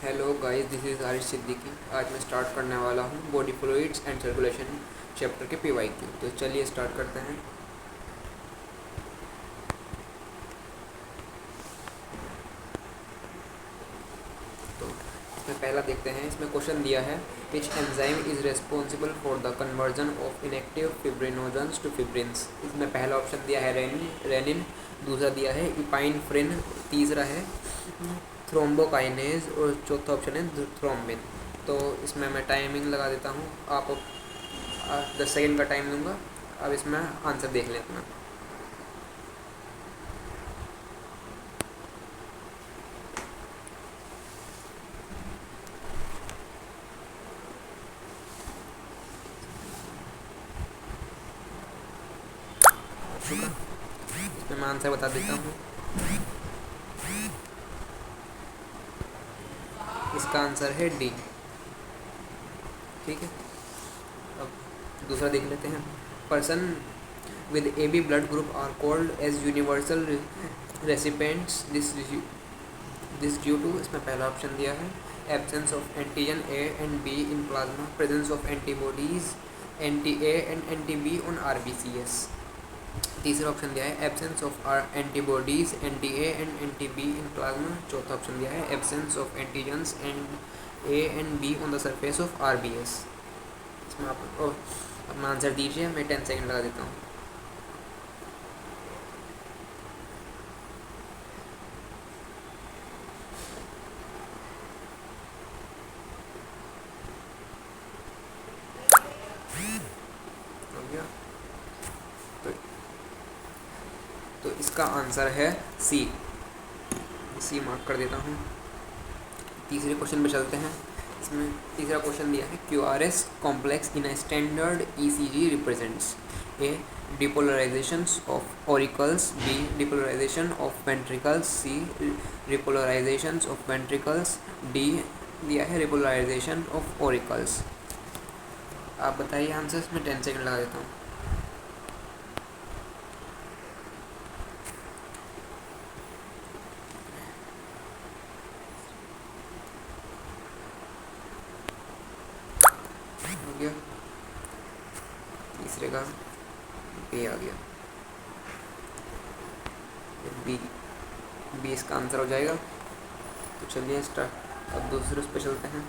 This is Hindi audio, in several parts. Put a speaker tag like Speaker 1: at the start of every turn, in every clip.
Speaker 1: Hello guys, this is Aarish Siddiqui. आज मैं स्टार्ट करने वाला हूँ body fluids and circulation chapter के PYQ। तो चलिए स्टार्ट करते हैं। तो इसमें पहला देखते हैं। इसमें क्वेश्चन दिया है which enzyme is responsible for the conversion of inactive fibrinogens to fibrins. इसमें पहला ऑप्शन दिया है रेनिन, दूसरा दिया है इपाइनफ्रिन, तीसरा है थ्रोम्बोकाइनेज और चौथा ऑप्शन है थ्रोम्बिन। तो इसमें मैं टाइमिंग लगा देता हूँ। आप 10 सेकेंड का टाइम दूंगा। अब इसमें आंसर देख लें अपना। इसमें मैं आंसर बता देता हूँ। इसका आंसर है डी। ठीक है, अब दूसरा देख लेते हैं। Person with AB blood group are called as universal recipients this due to. इसमें पहला ऑप्शन दिया है absence of antigen A and B in plasma, presence of antibodies anti-A and anti-B on RBCs। तीसरा ऑप्शन दिया है absence of antibodies anti-A and anti-B in plasma. चौथा ऑप्शन दिया है absence of antigens and A and B on the surface of RBS। इसमें आप अपना आंसर दीजिए। मैं 10 सेकेंड लगा देता हूँ। हो गया। तो, तो इसका आंसर है सी मार्क कर देता हूँ। तीसरे क्वेश्चन पे चलते हैं। इसमें तीसरा क्वेश्चन दिया है QRS complex in a standard ECG represents A depolarizations of auricles, B depolarization of ventricles, C repolarizations of ventricles, D दिया है रिपोलराइजेशन ऑफ ऑरिकल्स। आप बताइए आंसर। इसमें 10 सेकेंड लगा देता हूँ। हो गया। तीसरे का बी आ गया। बी इसका आंसर हो जाएगा। तो चलिए स्टार्ट। अब दूसरे उस पर चलते हैं।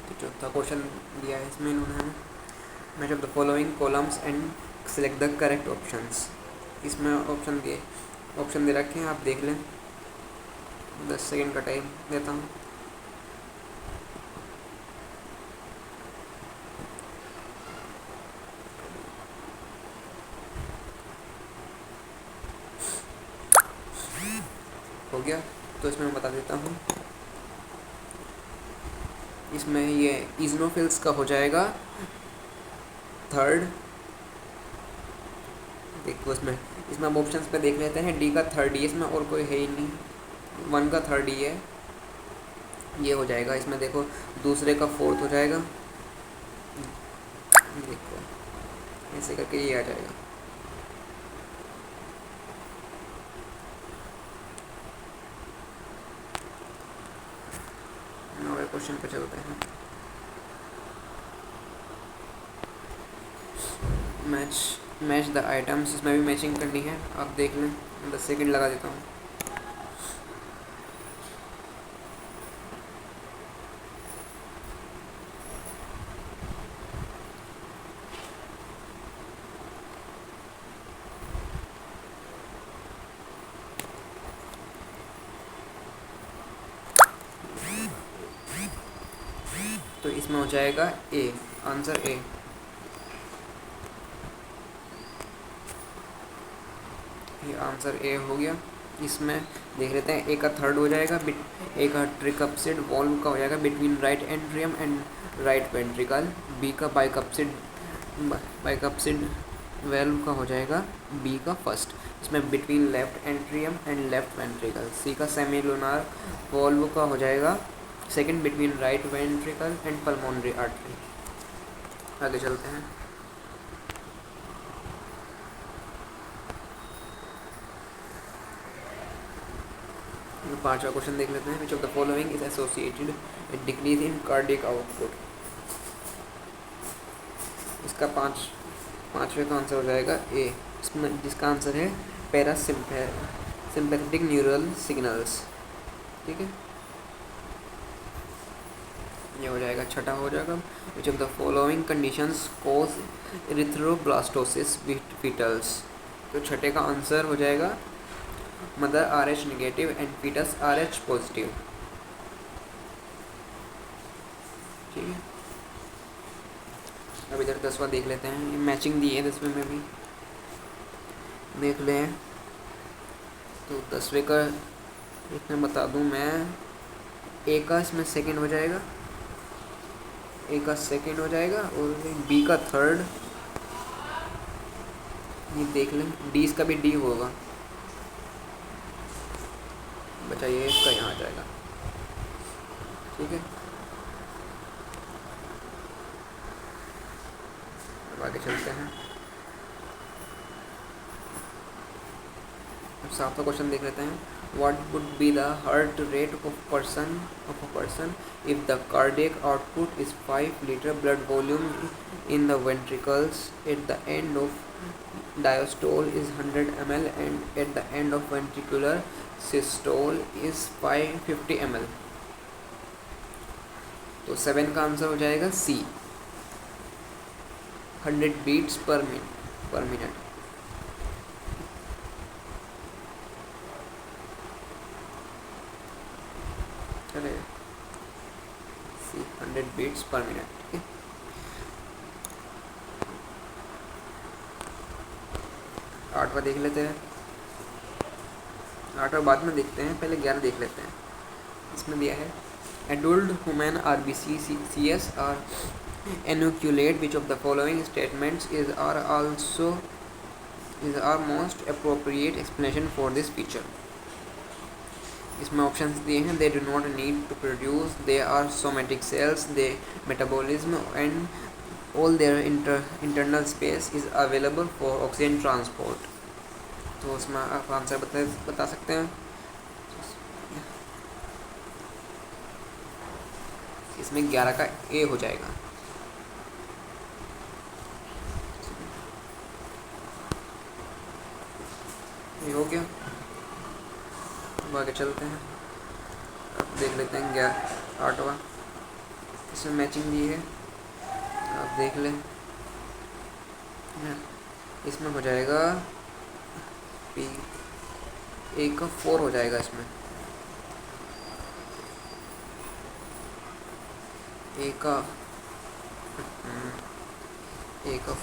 Speaker 1: तो चौथा क्वेश्चन दिया है इसमें इन्होंने match of the following columns and select the correct options. इसमें ऑप्शन दे रखे हैं, आप देख लें। 10 सेकेंड का टाइम देता हूँ। हो गया। तो इसमें मैं बता देता हूँ। इसमें ये इजनोफिल्स का हो जाएगा थर्ड। देखो इसमें अब ऑप्शंस पे देख लेते हैं। डी का थर्ड ही, इसमें और कोई है ही नहीं। 1 का थर्ड ही है, ये हो जाएगा। इसमें देखो दूसरे का फोर्थ हो जाएगा। देखो ऐसे करके ये आ जाएगा। नवे क्वेश्चन पे चलते हैं। Match the items. इसमें भी मैचिंग करनी है, आप देख लें। 10 सेकेंड लगा देता हूँ। तो इसमें हो जाएगा ए, आंसर ए। ये आंसर ए हो गया। इसमें देख लेते हैं। ए का थर्ड हो जाएगा, ए का ट्रिकप्सिड वॉल्व का हो जाएगा between right atrium and right ventricle. B का बाइकप्सिड वेल्व का हो जाएगा बी का फर्स्ट, इसमें between left atrium and left ventricle. C का सेमिलुनार वॉल्व का हो जाएगा second between right ventricle and pulmonary artery. आगे चलते हैं। पांचवा क्वेश्चन देख लेते हैं। Which of the following is associated with decrease in cardiac output. इसका पांचवे का आंसर हो जाएगा ए, इसमें जिसका आंसर है सिंपैथेटिक न्यूरल सिग्नल्स। ठीक है, ये हो जाएगा। छठा हो जाएगा which of the following conditions cause erythroblastosis fetalis. तो छठे का आंसर हो जाएगा mother RH negative and fetus RH positive. ठीक है, अब इधर 10वां देख लेते हैं। ये मैचिंग दी है 10वें में भी, देख लें। तो 10वें का इसमें बता दूं मैं, ए का इसमें सेकंड हो जाएगा, ए का सेकंड हो जाएगा और बी का थर्ड। ये देख लें, डी इसका भी डी होगा। बचाइए, इसका यहाँ आ जाएगा। ठीक है, अब आगे चलते हैं। अब 7वां क्वेश्चन देख लेते हैं। What would be the heart rate of a person if the cardiac output is 5 liter blood volume in the ventricles at the end of diastole is 100 ml and at the end of ventricular systole is 550 ml। तो 7 का आंसर हो जाएगा सी, 100 beats per minute। चले, सी 100 beats per minute। ठीक है, 8वां देख लेते हैं। 8वां बाद में देखते हैं, पहले 11 देख लेते हैं। इसमें दिया है adult human RBC CS are enucleate, which of the following statements is our most appropriate explanation for this feature। इसमें ऑप्शंस दिए हैं। They do not need to produce, they are somatic cells, they metabolism and all their internal space is available for oxygen transport. तो उसमें आप आंसर बता सकते हैं। इसमें 11 का ए हो जाएगा। ये हो गया, अब आगे चलते हैं। अब देख लेते हैं 8वां। इसमें मैचिंग दी है, आप देख लें। इसमें हो जाएगा पी, ए का 4 हो जाएगा। इसमें ए का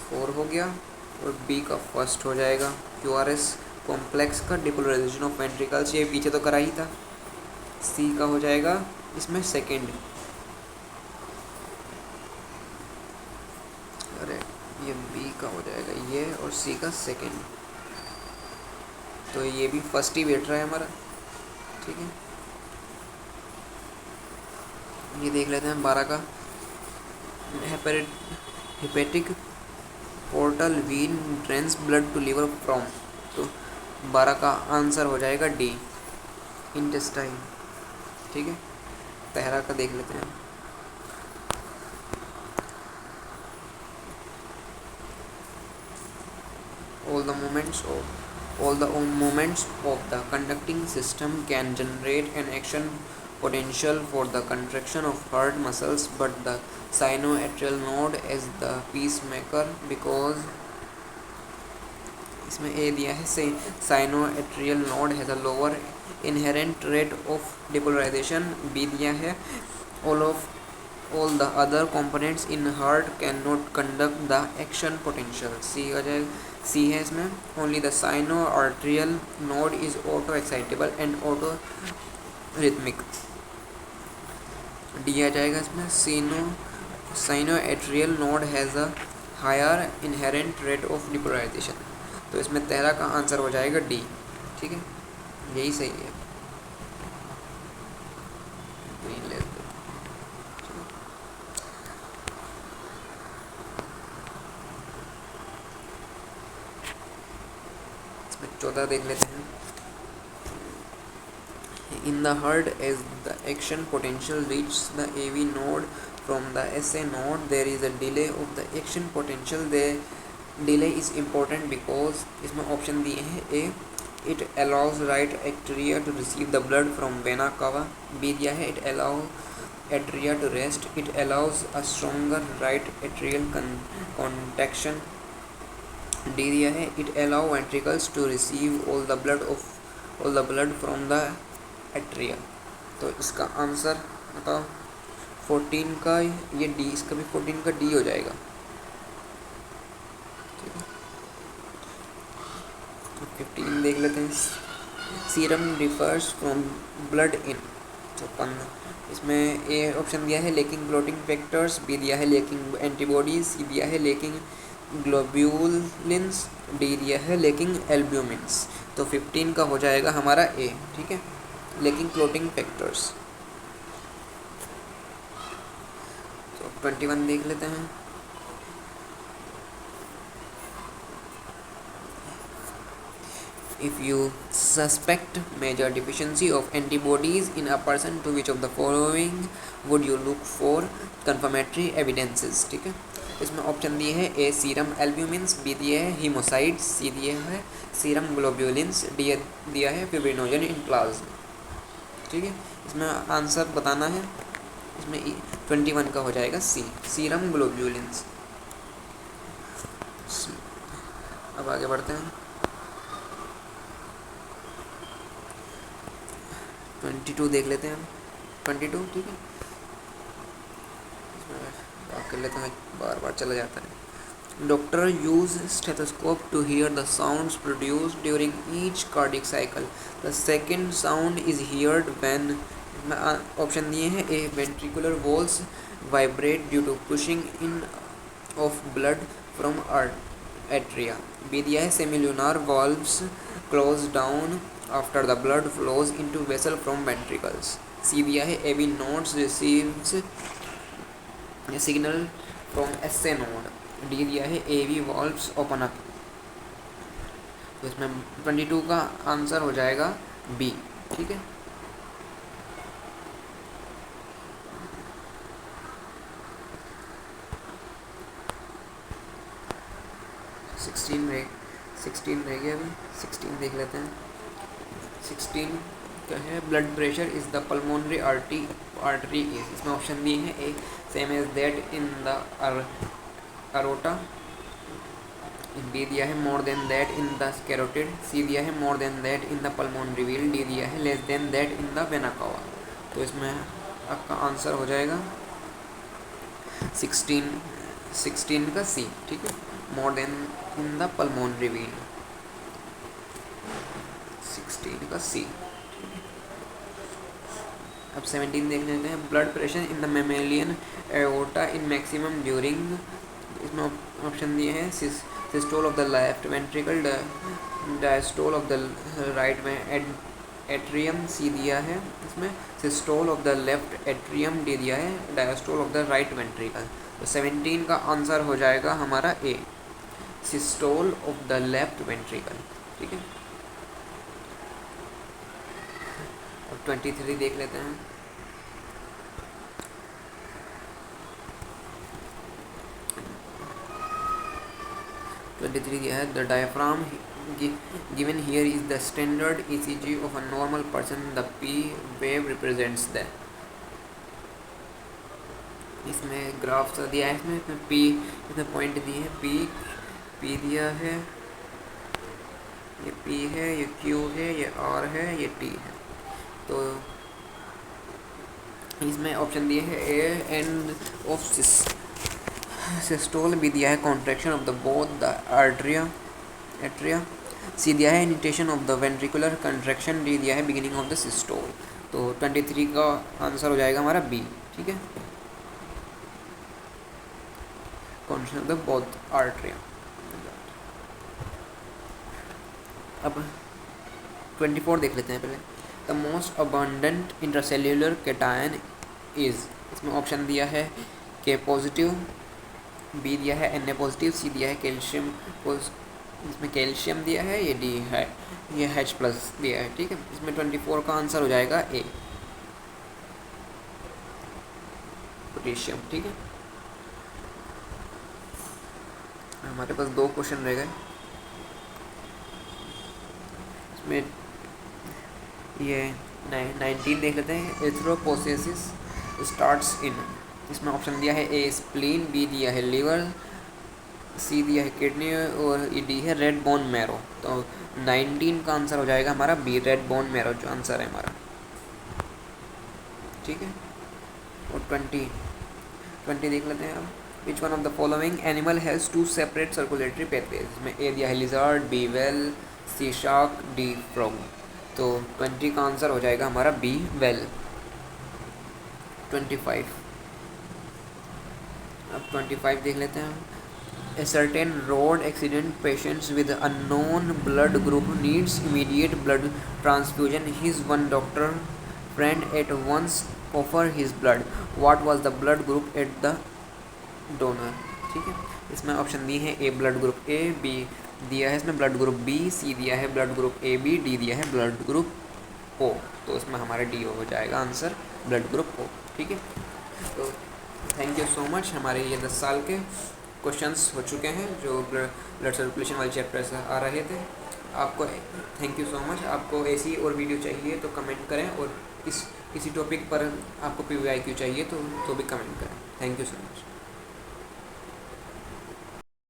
Speaker 1: 4 हो गया और बी का फर्स्ट हो जाएगा। QRS कॉम्प्लेक्स का डिपोलराइजेशन ऑफ वेंट्रिकल्स, ये पीछे तो करा ही था। सी का हो जाएगा इसमें सेकेंड। अरे ये बी का हो जाएगा ये, और सी का सेकेंड। तो ये भी फर्स्ट ही बैठ रहा है हमारा। ठीक है, ये देख लेते हैं 12 का। Hepatic portal vein drains blood to liver from. तो 12 का आंसर हो जाएगा डी, इंटेस्टाइन। ठीक है, 13 का देख लेते हैं। All the movements of the conducting system can generate an action potential for the contraction of heart muscles, but the sinoatrial node is the peacemaker because इसमें ए दिया है sinoatrial node has a lower inherent rate of depolarization। B दिया है all the other components in heart cannot conduct the action potential। सी आ जाएगा, सी है इसमें only the sinoatrial node is auto excitable and auto rhythmic। D आ जाएगा इसमें sinoatrial node has a higher inherent rate of depolarization। तो इसमें 13 का आंसर हो जाएगा डी। ठीक है, यही सही है। ग्रीन ले दो। इसमें 14 देख लेते हैं। in the heart. As the action potential reaches the AV node from the SA node, there is a delay of the action potential. The delay is important because इसमें ऑप्शन दिए हैं ए, it allows right atria to receive the blood from vena cava. B दिया है it allow atria to rest. It allows a stronger right atrial contraction. D दिया है it allow ventricles to receive all the blood from the atria. तो इसका आंसर बताओ 14 का ये डी, इसका भी 14 का डी हो जाएगा। ठीक है, तो 15 देख लेते हैं। Serum differs from blood in, तो इसमें ए ऑप्शन दिया है लेकिंग क्लोटिंग फैक्टर्स, बी दिया है लेकिंग एंटीबॉडीज, सी दिया है लेकिंग ग्लोब्यूलिन्स, डी दिया है लेकिंग एल्ब्यूमिन्स। तो 15 का हो जाएगा हमारा ए। ठीक है, लेकिंग क्लोटिंग फैक्टर्स। तो 21 देख लेते हैं। If you suspect major deficiency of antibodies in a person, to which of the following would you look for confirmatory evidences? ठीक है, इसमें ऑप्शन दिए हैं ए सीरम एल्ब्यूमिन्स, बी दिए है हीमोसाइट्स, सी दिए है सीरम ग्लोब्यूलिन्स, डी दिया है फिब्रिनोजन इन प्लाज्मा। ठीक है, इसमें आंसर बताना है। इसमें 21 का हो जाएगा सी, सीरम ग्लोब्यूलिन्स। अब आगे बढ़ते हैं। 22 देख लेते हैं हम। 22 ठीक है, इसमें कर लेते हैं, बार बार चला जाता है। Doctor use stethoscope to hear the sounds produced during each cardiac cycle. The second sound is heard when, option दिए हैं A ventricular walls vibrate due to pushing in of blood from atria, B दिया है semilunar valves close down after the blood flows into vessel from ventricles, C दिया है AV nodes receives a signal from SA node, D दिया है AV valves open up। तो इसमें 22 का आंसर हो जाएगा B। ठीक है, सिक्सटीन रह गया अभी, 16 देख लेते हैं। 16 क्या है, blood pressure is the pulmonary artery is, इसमें ऑप्शन दिए हैं A same as that in the aorta, B दिया है more than that in the carotid, C दिया है more than that in the pulmonary vein, D दिया है less than that in the vena cava. तो इसमें आपका आंसर हो जाएगा 16 का सी। ठीक है, more than in the pulmonary vein, 16 का सी। अब 17 देख लेते हैं। Blood pressure in the mammalian aorta in maximum during, इसमें ऑप्शन दिए हैं systole of the left ventricle, diastole of the right atrium, C दिया है इसमें systole of the left atrium, D दिया है diastole of the right ventricle. तो 17 का आंसर हो जाएगा हमारा A, systole of the left ventricle. ठीक है, और 23 देख लेते हैं। दिया है the diaphragm given here is the standard ECG of a normal person. The P wave represents the, इसमें ग्राफ दिया है, इसमें P, इसमें पॉइंट दिए हैं, P दिया है, ये P है, ये Q है, ये R है, ये T है। तो इसमें ऑप्शन दिए हैं ए एंड ऑफ सिस्टोल, भी दिया है contraction of the both the atria, C दिया है initiation of the ventricular contraction, D दिया है बिगिनिंग ऑफ द सिस्टोल। तो 23 का आंसर हो जाएगा हमारा बी। ठीक है, कॉन्ट्रैक्शन ऑफ द बोथ आर्टरिया। अब 24 देख लेते हैं पहले। The most abundant intracellular cation is, इसमें ऑप्शन दिया है के पॉजिटिव, बी दिया है Na पॉजिटिव, सी दिया है कैल्शियम इसमें कैल्शियम दिया है, ये डी है, ये H प्लस दिया है, ठीक है। इसमें 24 का आंसर हो जाएगा ए, पोटेशियम, ठीक है। हमारे पास 2 क्वेश्चन रह गए। इसमें ये 19 देख लेते हैं। एथ्रोपोसेसिस स्टार्ट्स इन, इसमें ऑप्शन दिया है ए स्प्लीन, बी दिया है लीवर, सी दिया है किडनी और ई डी है रेड बोन मैरो। तो 19 का आंसर हो जाएगा हमारा बी, रेड बोन मैरो जो आंसर है हमारा, ठीक है। और 20 देख लेते हैं अब। Which one of the following animal has 2 separate circulatory pathways, इसमें ए दिया है lizard, B whale, C shark, D frog. तो 20 का आंसर हो जाएगा हमारा बी वेल। 25, अब 25 देख लेते हैं। A certain road accident patients with unknown blood group needs immediate blood transfusion. His one doctor friend at once offer his blood. What was the blood group at the donor? ठीक है, इसमें ऑप्शन दी है A blood group A, B दिया है इसमें ब्लड ग्रुप बी, सी दिया है blood group A B, D दिया है ब्लड ग्रुप ओ। तो इसमें हमारा डी हो जाएगा आंसर, ब्लड ग्रुप ओ, ठीक है। तो थैंक यू सो मच। हमारे ये 10 साल के क्वेश्चंस हो चुके हैं जो ब्लड सर्कुलेशन वाले चैप्टर से आ रहे थे। आपको थैंक यू सो मच। आपको ऐसी और वीडियो चाहिए तो कमेंट करें, और किसी टॉपिक पर आपको PYQ चाहिए तो भी कमेंट करें। Thank you so much.